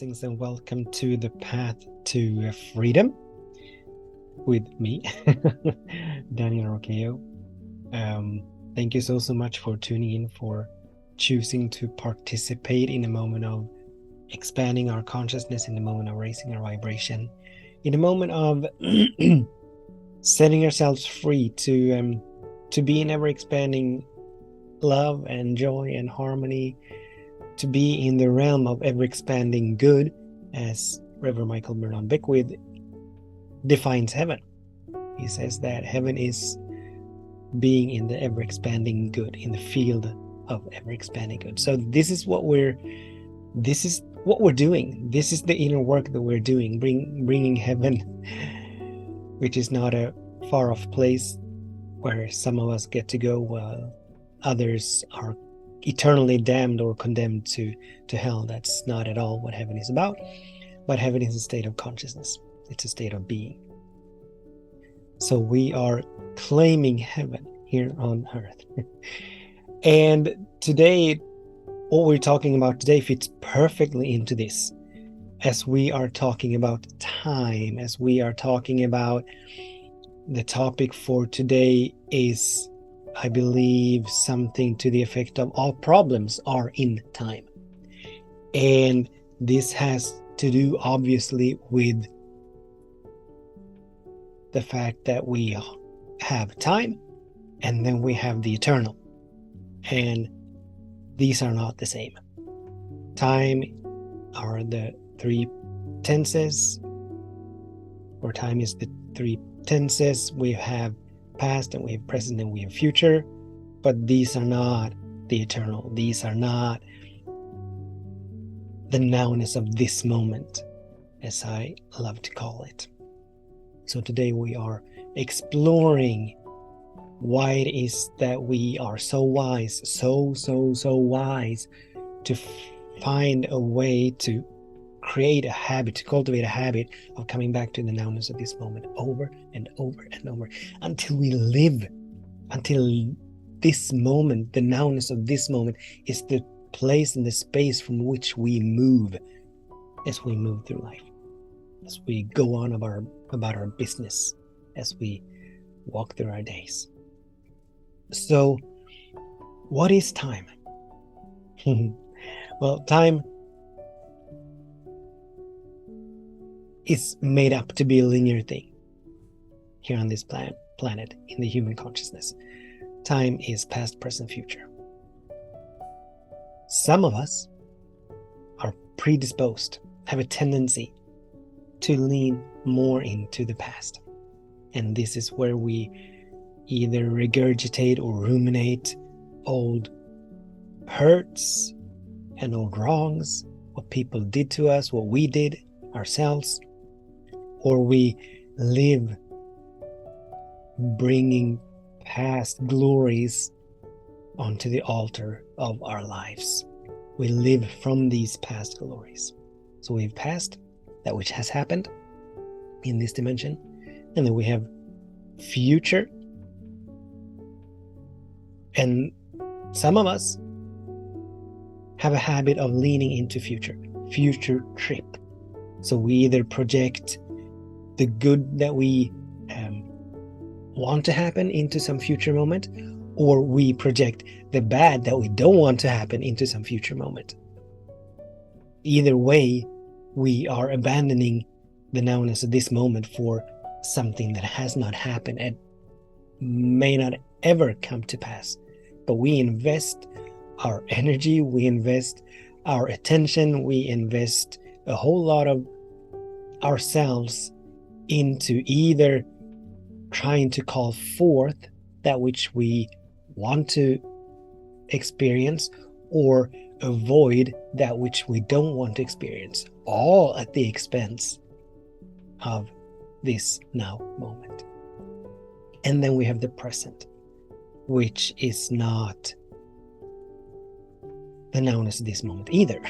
Blessings and welcome to the Path to Freedom with me, Daniel Roqueo. Thank you so much for tuning in, for choosing to participate in a moment of expanding our consciousness, in the moment of raising our vibration, in a moment of setting ourselves free to be in ever-expanding love and joy and harmony, to be in the realm of ever-expanding good, as Reverend Michael Bernard Beckwith defines heaven. He says that heaven is being in the ever-expanding good, in the field of ever-expanding good. So this is what we're doing. This is the inner work that we're doing, bringing heaven, which is not a far-off place where some of us get to go while others are eternally damned or condemned to hell. That's not at all what heaven is about. But heaven is a state of consciousness. It's a state of being. So we are claiming heaven here on earth. And today, what we're talking about today fits perfectly into this. As we are talking about time, as we are talking about the topic for today is, I believe, something to the effect of all problems are in time. And this has to do, obviously, with the fact that we have time and then we have the eternal. And these are not the same. Time are the three tenses, or time is the three tenses. We have past and we have present and we have future, but these are not the eternal. These are not the nowness of this moment, as I love to call it. So today we are exploring why it is that we are so wise, so wise to find a way to create a habit, to cultivate a habit of coming back to the nowness of this moment over and over and over until we live, until this moment, the nowness of this moment is the place and the space from which we move as we move through life, as we go on about our business, as we walk through our days. So what is time? Well, time is made up to be a linear thing here on this planet in the human consciousness. Time is past, present, future. Some of us are predisposed, have a tendency to lean more into the past. And this is where we either regurgitate or ruminate old hurts and old wrongs, what people did to us, what we did ourselves, or we live bringing past glories onto the altar of our lives. We live from these past glories. So we've passed that which has happened in this dimension, and then we have future. And some of us have a habit of leaning into future trip. So we either project the good that we want to happen into some future moment, or we project the bad that we don't want to happen into some future moment. Either way, we are abandoning the nowness of this moment for something that has not happened and may not ever come to pass. But we invest our energy, we invest our attention, we invest a whole lot of ourselves into either trying to call forth that which we want to experience or avoid that which we don't want to experience, all at the expense of this now moment. And then we have the present, which is not the nowness of this moment either.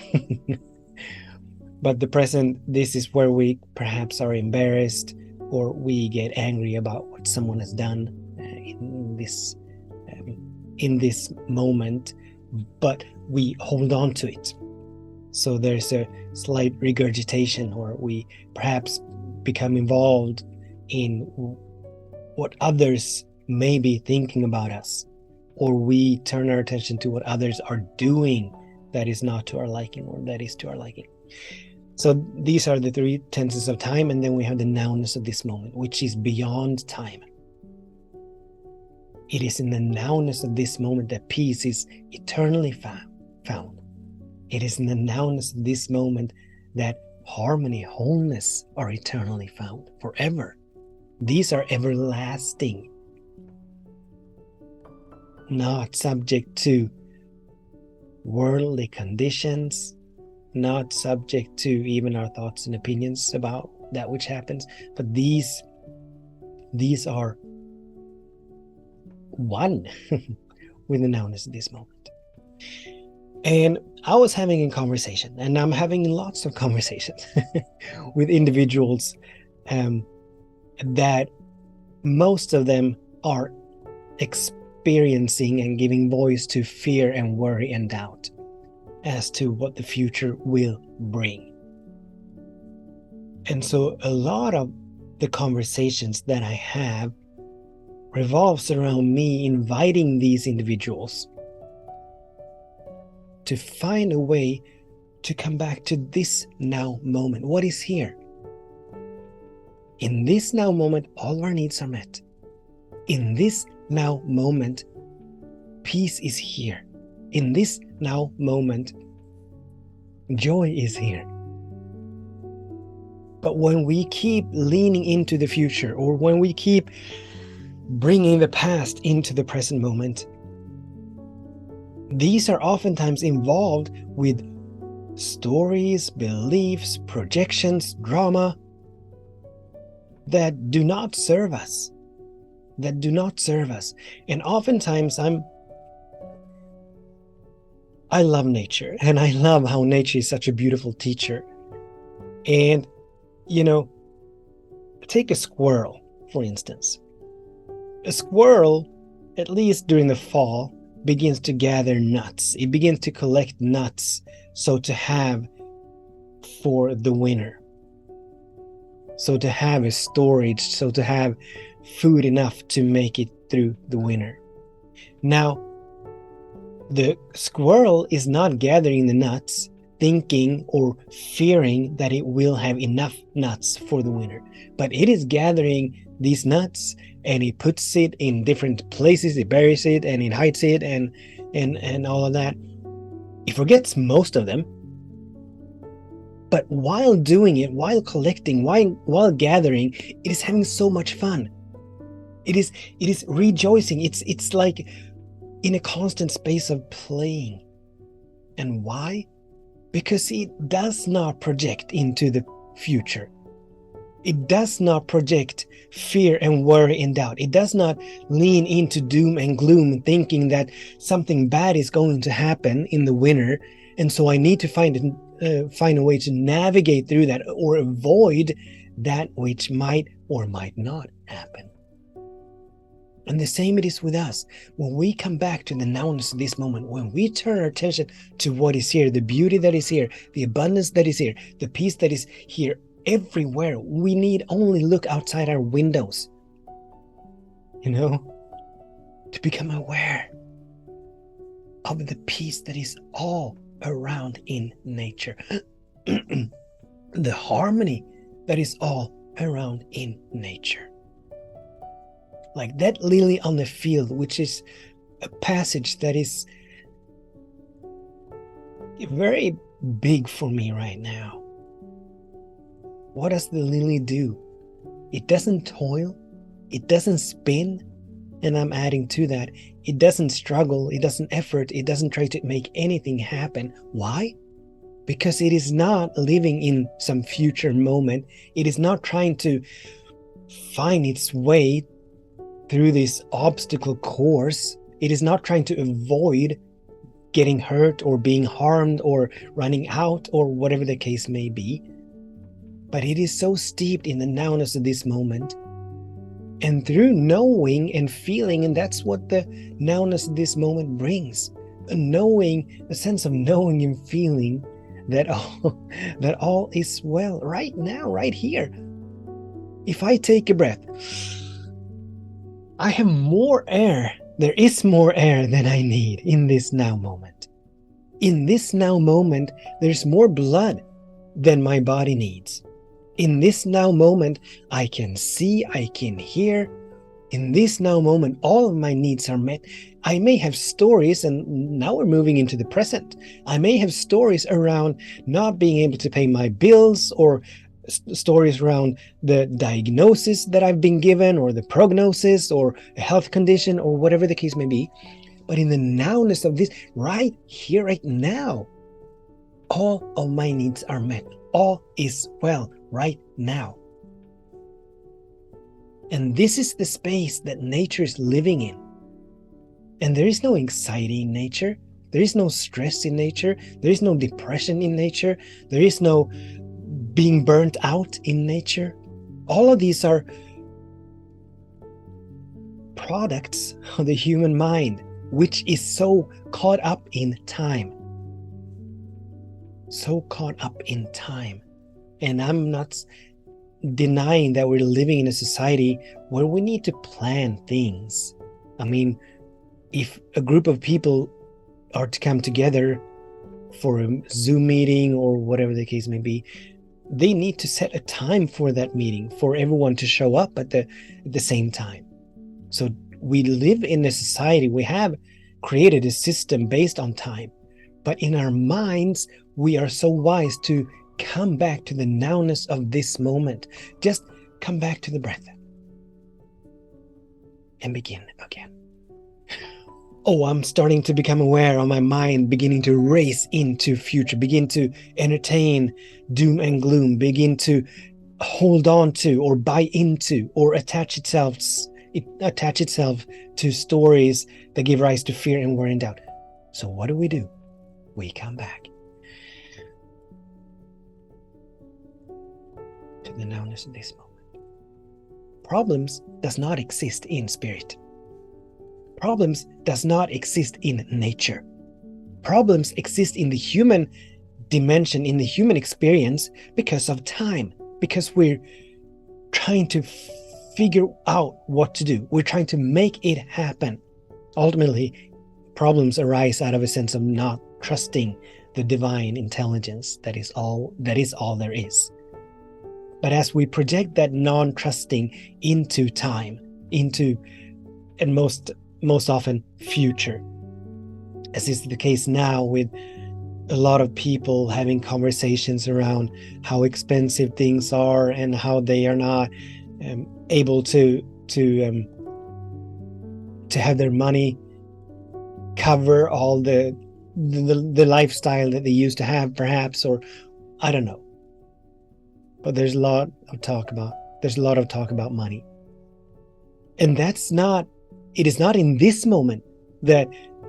But the present, this is where we perhaps are embarrassed or we get angry about what someone has done in this moment, but we hold on to it. So there's a slight regurgitation, or we perhaps become involved in what others may be thinking about us, or we turn our attention to what others are doing that is not to our liking, or that is to our liking. So these are the three tenses of time, and then we have the nowness of this moment, which is beyond time. It is in the nowness of this moment that peace is eternally found. It is in the nowness of this moment that harmony, wholeness are eternally found forever. These are everlasting, not subject to worldly conditions, not subject to even our thoughts and opinions about that which happens, but these are one with the nowness of this moment. And I was having a conversation, and I'm having lots of conversations with individuals that most of them are experiencing and giving voice to fear and worry and doubt as to what the future will bring. And so a lot of the conversations that I have revolves around me inviting these individuals to find a way to come back to this now moment. What is here? In this now moment, all our needs are met. In this now moment, peace is here. In this now moment, joy is here. But when we keep leaning into the future, or when we keep bringing the past into the present moment, these are oftentimes involved with stories, beliefs, projections, drama that do not serve us. And oftentimes I love nature, and I love how nature is such a beautiful teacher. And, take a squirrel, for instance. A squirrel, at least during the fall, begins to gather nuts. It begins to collect nuts, so to have for the winter. So to have a storage, so to have food enough to make it through the winter. Now, the squirrel is not gathering the nuts thinking or fearing that it will have enough nuts for the winter, but it is gathering these nuts, and it puts it in different places. It buries it, and it hides it, and all of that. It forgets most of them, but while doing it, while collecting, while gathering, it is having so much fun. It is rejoicing. It's like in a constant space of playing. And why? Because it does not project into the future. It does not project fear and worry and doubt. It does not lean into doom and gloom, thinking that something bad is going to happen in the winter, and so I need to find a way to navigate through that, or avoid that which might or might not happen. And the same it is with us. When we come back to the nowness of this moment, when we turn our attention to what is here, the beauty that is here, the abundance that is here, the peace that is here everywhere, we need only look outside our windows, to become aware of the peace that is all around in nature. The harmony that is all around in nature. Like that lily on the field, which is a passage that is very big for me right now. What does the lily do? It doesn't toil, it doesn't spin, and I'm adding to that, it doesn't struggle, it doesn't effort, it doesn't try to make anything happen. Why? Because it is not living in some future moment. It is not trying to find its way through this obstacle course. It is not trying to avoid getting hurt or being harmed or running out or whatever the case may be. But it is so steeped in the nowness of this moment. And through knowing and feeling, and that's what the nowness of this moment brings. A sense of knowing and feeling that all is well right now, right here. If I take a breath, I have more air. There is more air than I need in this now moment. In this now moment, there's more blood than my body needs. In this now moment, I can see, I can hear. In this now moment, all of my needs are met. I may have stories, and now we're moving into the present. I may have stories around not being able to pay my bills, or stories around the diagnosis that I've been given, or the prognosis, or a health condition, or whatever the case may be. But in the nowness of this, right here, right now, all of my needs are met. All is well right now. And this is the space that nature is living in. And there is no anxiety in nature. There is no stress in nature. There is no depression in nature. There is no being burnt out in nature. All of these are products of the human mind, which is so caught up in time. So caught up in time. And I'm not denying that we're living in a society where we need to plan things. I mean, if a group of people are to come together for a Zoom meeting or whatever the case may be, they need to set a time for that meeting, for everyone to show up at the same time. So we live in a society, we have created a system based on time, but in our minds, we are so wise to come back to the nowness of this moment. Just come back to the breath and begin again. Oh, I'm starting to become aware of my mind beginning to race into future, begin to entertain doom and gloom, begin to hold on to or buy into or attach itself to stories that give rise to fear and worry and doubt. So what do? We come back to the nowness of this moment. Problems does not exist in spirit. Problems does not exist in nature. Problems exist in the human dimension, in the human experience, because of time, because we're trying to figure out what to do. We're trying to make it happen. Ultimately, problems arise out of a sense of not trusting the divine intelligence that is all there is. But as we project that non-trusting into time, into, and most often, future, as is the case now with a lot of people having conversations around how expensive things are and how they are not able to have their money cover all the lifestyle that they used to have, perhaps, or I don't know. But there's a lot of talk about money. And it is not in this moment that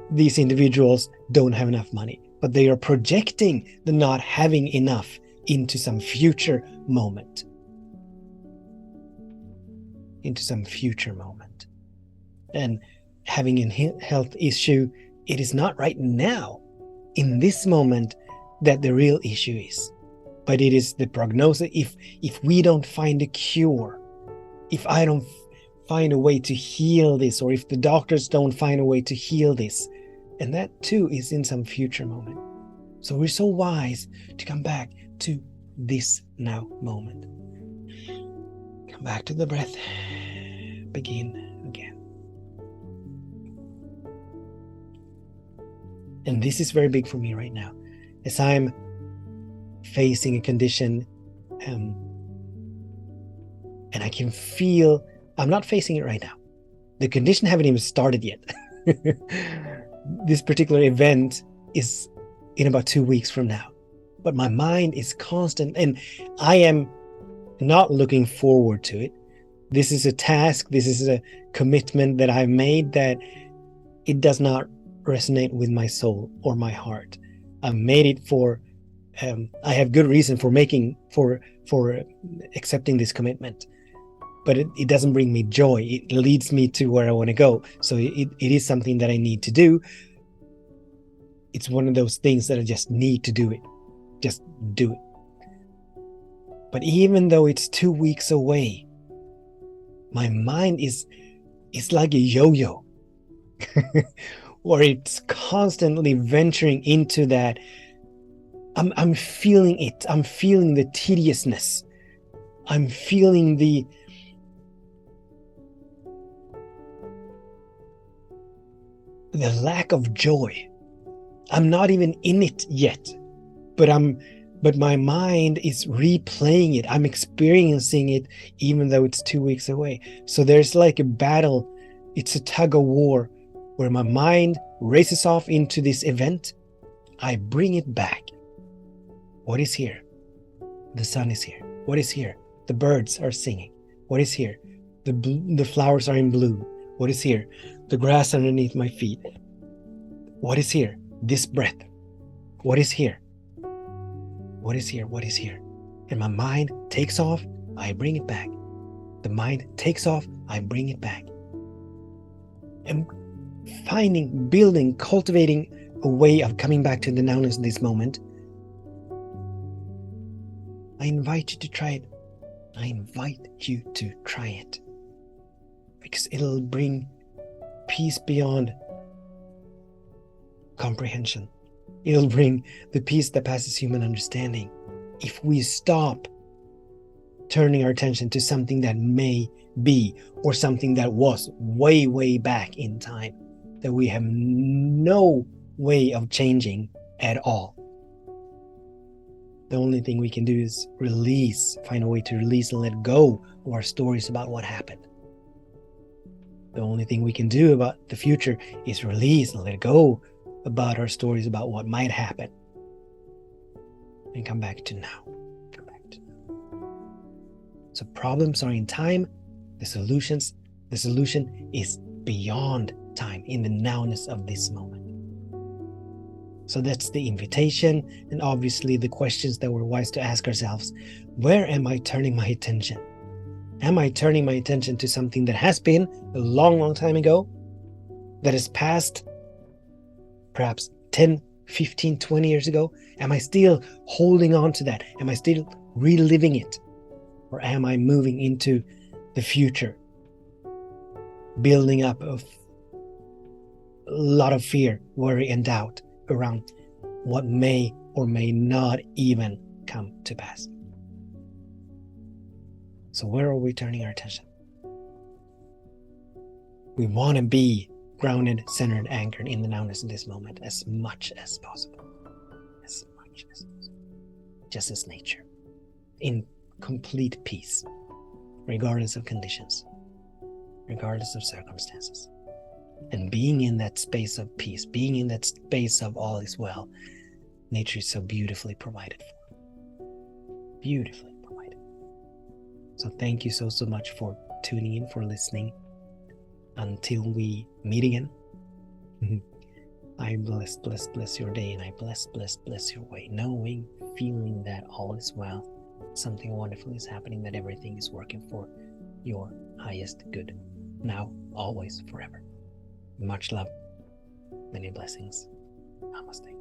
these individuals don't have enough money, but they are projecting the not having enough into some future moment. And having a health issue, it is not right now, in this moment, that the real issue is. But it is the prognosis. If we don't find a cure, if I don't find a way to heal this, or if the doctors don't find a way to heal this, and that too is in some future moment. So we're so wise to come back to this now moment. Come back to the breath. Begin again. And this is very big for me right now, as I'm facing a condition, and I can feel I'm not facing it right now. The condition haven't even started yet. This particular event is in about 2 weeks from now, but my mind is constant, and I am not looking forward to it. This is a task, this is a commitment that I've made that it does not resonate with my soul or my heart. I've made it for I have good reason for accepting this commitment, but it doesn't bring me joy. It leads me to where I want to go. So it is something that I need to do. It's one of those things that I just need to do it. Just do it. But even though it's 2 weeks away, my mind is like a yo-yo. Or it's constantly venturing into that. I'm feeling it. I'm feeling the tediousness. I'm feeling the lack of joy. I'm not even in it yet, but my mind is replaying it. I'm experiencing it even though it's 2 weeks away. So there's like a battle. It's a tug of war where my mind races off into this event. I bring it back. What is here? The sun is here. What is here? The birds are singing. What is here? The flowers are in bloom. What is here? The grass underneath my feet. What is here? This breath. What is here? What is here? What is here? And my mind takes off, I bring it back. The mind takes off, I bring it back. And finding, building, cultivating a way of coming back to the nowness in this moment. I invite you to try it. I invite you to try it. Because it'll bring peace beyond comprehension. It'll bring the peace that passes human understanding. If we stop turning our attention to something that may be, or something that was way, way back in time, that we have no way of changing at all. The only thing we can do is release, find a way to release and let go of our stories about what happened. The only thing we can do about the future is release and let go about our stories about what might happen. And come back to now. Come back to now. So problems are in time. The solution is beyond time, in the nowness of this moment. So that's the invitation, and obviously the questions that we're wise to ask ourselves. Where am I turning my attention? Am I turning my attention to something that has been a long, long time ago? That has passed perhaps 10, 15, 20 years ago? Am I still holding on to that? Am I still reliving it? Or am I moving into the future, building up a lot of fear, worry, and doubt around what may or may not even come to pass? So where are we turning our attention? We want to be grounded, centered, anchored in the nowness of this moment as much as possible. As much as possible. Just as nature. In complete peace. Regardless of conditions. Regardless of circumstances. And being in that space of peace, being in that space of all is well, nature is so beautifully provided for. Beautifully provided. So thank you so much for tuning in, for listening. Until we meet again, I bless your day, and I bless your way, knowing, feeling that all is well, something wonderful is happening, that everything is working for your highest good, now, always, forever. Much love, many blessings. Namaste.